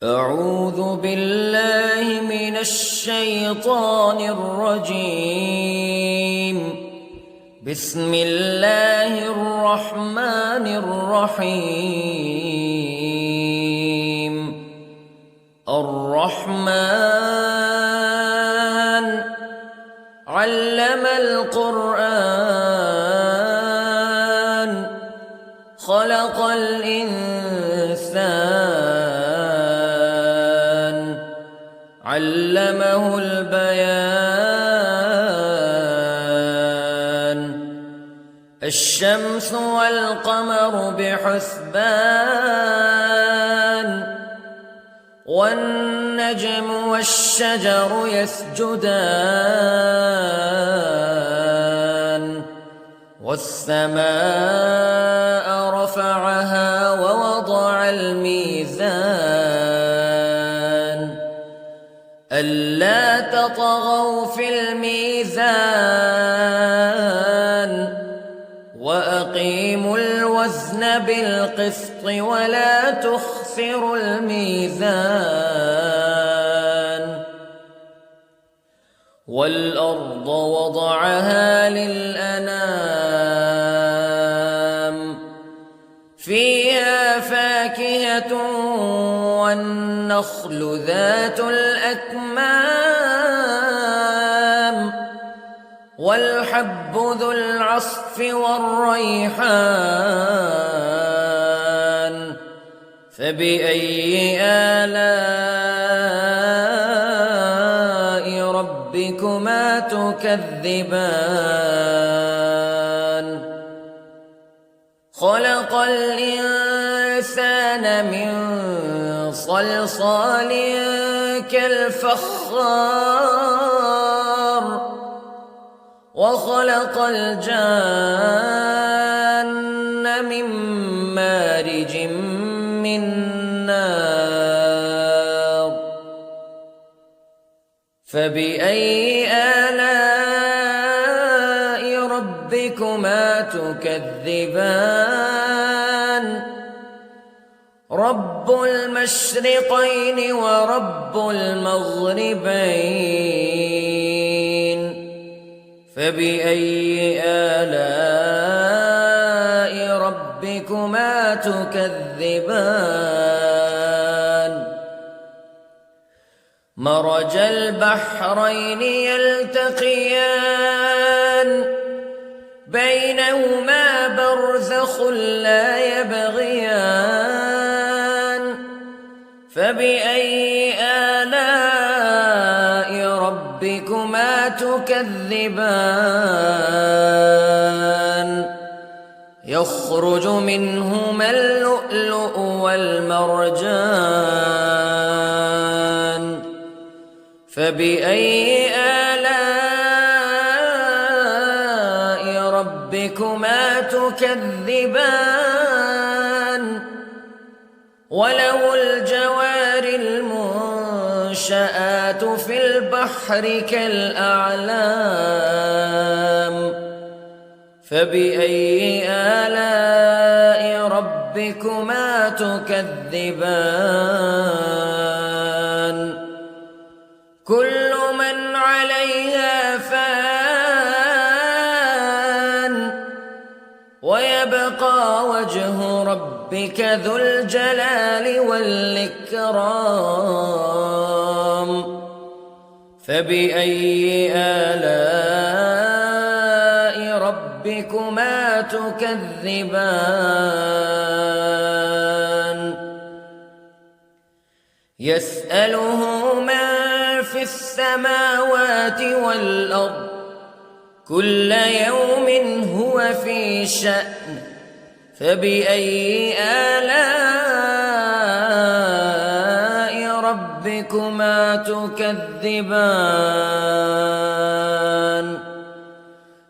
أعوذ بالله من الشيطان الرجيم. بسم الله الرحمن الرحيم. الرحمن علم القرآن خلق الإنسان علمه البيان. الشمس والقمر بحسبان والنجم والشجر يسجدان والسماء رفعها ووضع الميزان ألا تطغوا في الميزان وأقيموا الوزن بالقسط ولا تخسروا الميزان. والأرض وضعها للأنام فيها فاكهة والنخل ذات الأكمام والحب ذو العصف والريحان فبأي آلاء ربكما تكذبان. خلق الإنسان من صلصال كالفخار وخلق الجان من مارج من نار فبأي آلاء ربكما تكذبان. رب المشرقين ورب المغربين فبأي آلاء ربكما تكذبان. مرج البحرين يلتقيان بينهما برزخ لا يبغيان فبأي آلاء ربكما تكذبان. يخرج منهما اللؤلؤ والمرجان فبأي آلاء ربكما تكذبان. وله الجوار المنشآت في البحر كالأعلام فبأي آلاء ربكما تكذبان. كل من عليها فان ويبقى وجه ربك ذو الجلال والإكرام فبأي آلاء ربكما تكذبان. يسأله من في السماوات والأرض كل يوم هو في شأن فبأي آلاء ربكما تكذبان.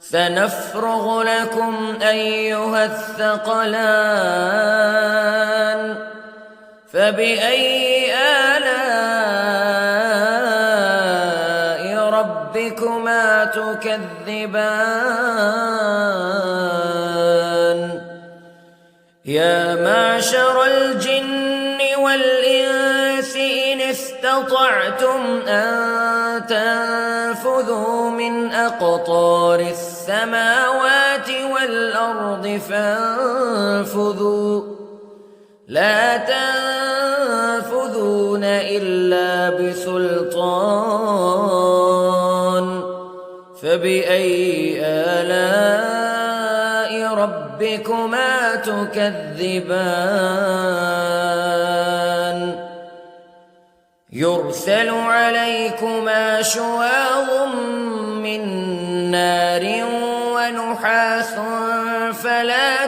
سنفرغ لكم أيها الثقلان فبأي آلاء ربكما تكذبان. يا معشر الجن والإنس شيء استطعتم أن تنفذوا من أقطار السماوات والأرض فانفذوا لا تنفذون إلا بسلطان فبأي آلاء ربكما تكذبان يرسل عليكما شواظ من نار ونحاس فلا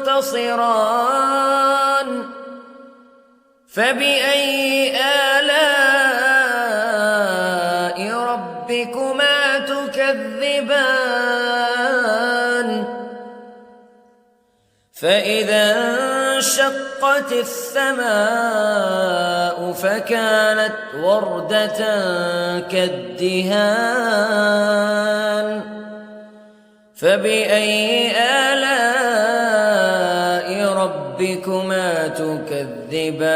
تنتصران فبأي آلاء ربكما تكذبان فإذا انشقت السماء فكانت وردة كالدهان فبأي آلاء ربكما تكذبان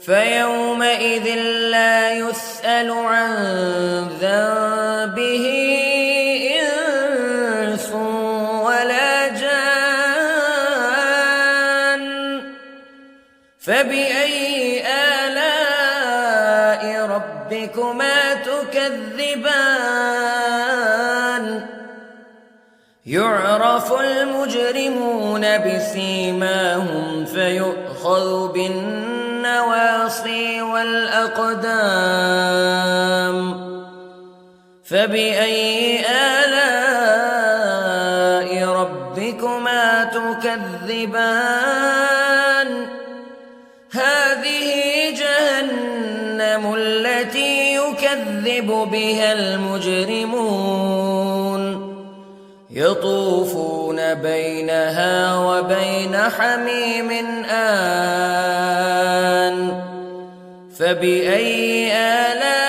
فيومئذ لا يسأل عن ذنبه إنس ولا جان فبأي آلاء ربكما تكذبان يعرف المجرمون بسيماهم فيؤخذ بالنواصي والأقدام فبأي آلاء ربكما تكذبان هذه جهنم التي يكذب بها المجرمون يطوفون بينها وبين حميم آن فبأي آلاء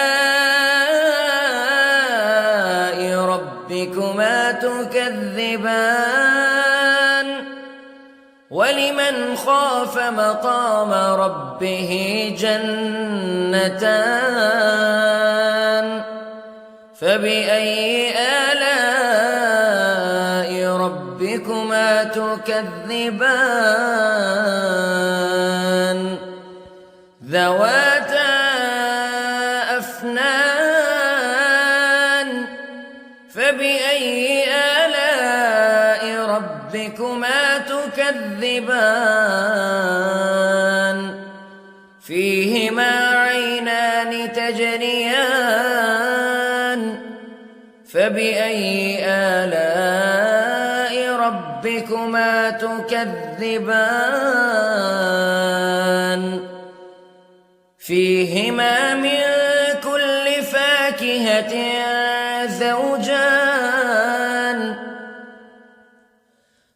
ربكما تكذبان ولمن خاف مقام ربه جنتان فبأي آلاء ربكما تكذبان ذواتا أفنان فبأي آلاء ربكما تكذبان فيهما عينان تجريان فبأي آلاء ربكما تكذبان فيهما من كل فاكهة زوجان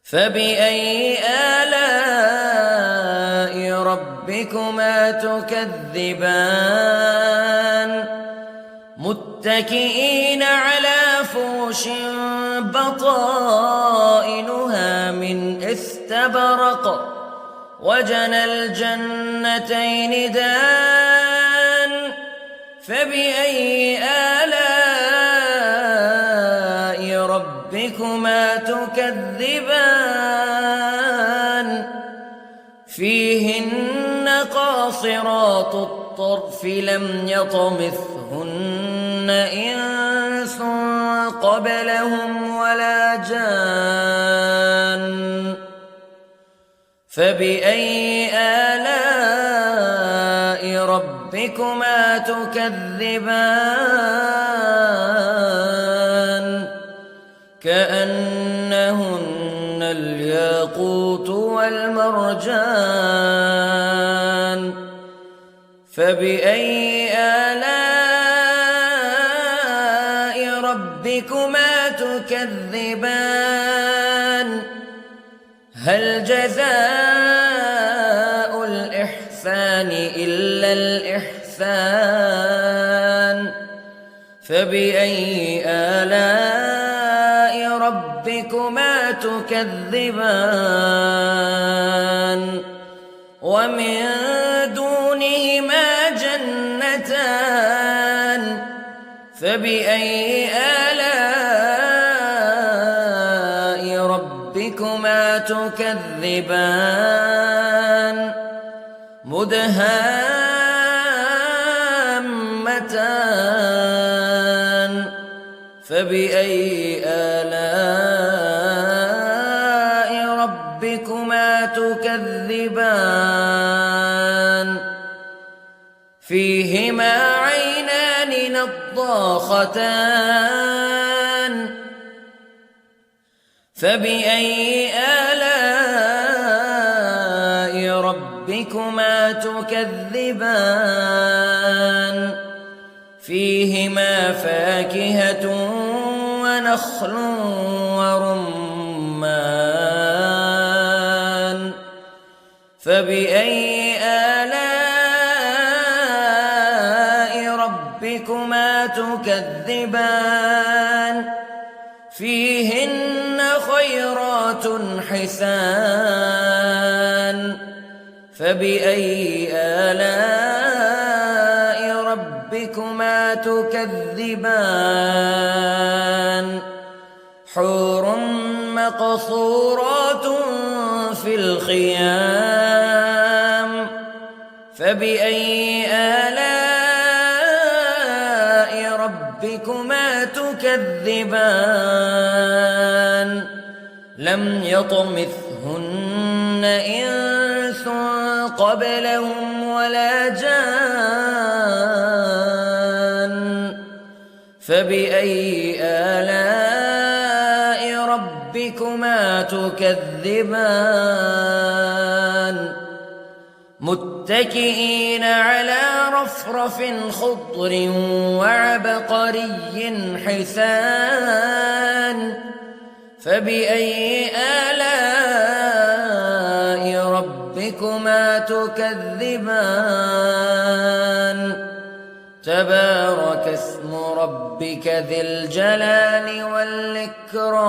فبأي آلاء ربكما تكذبان متكئين على فرش بطائنها من استبرق وجنى الجنتين دان فبأي آلاء ربكما تكذبان فيهن قاصرات الطرف لم يطمثهن إنس قبلهم ولا جان فبأي آلاء ربكما تكذبان كأنهن الياقوت والمرجان فبأي آلاء ربكما تكذبان هل جزاء الإحسان إلا الإحسان فبأي آلاء ربكما تكذبان ومن دونهما جنتان فبأي آلاء ربكما تكذبان مدهامتان فبأي آلاء ربكما تكذبان فيهما عينان نضاختان فبأي آلاء ربكما تكذبان فيهما فاكهة ونخل ورمان فبأي آلاء ربكما تكذبان فيهن خيرات حسان فبأي آلاء ربكما تكذبان حور مقصورات في الخيام فبأي آلاء ربكما تكذبان لم يطمثهن إنس قبلهم ولا جان فبأي آلاء ربكما تكذبان متكئين على رفرف خضر وعبقري حسان فبأي آلاء ربكما تكذبان تبارك اسم ربك ذي الجلال والإكرام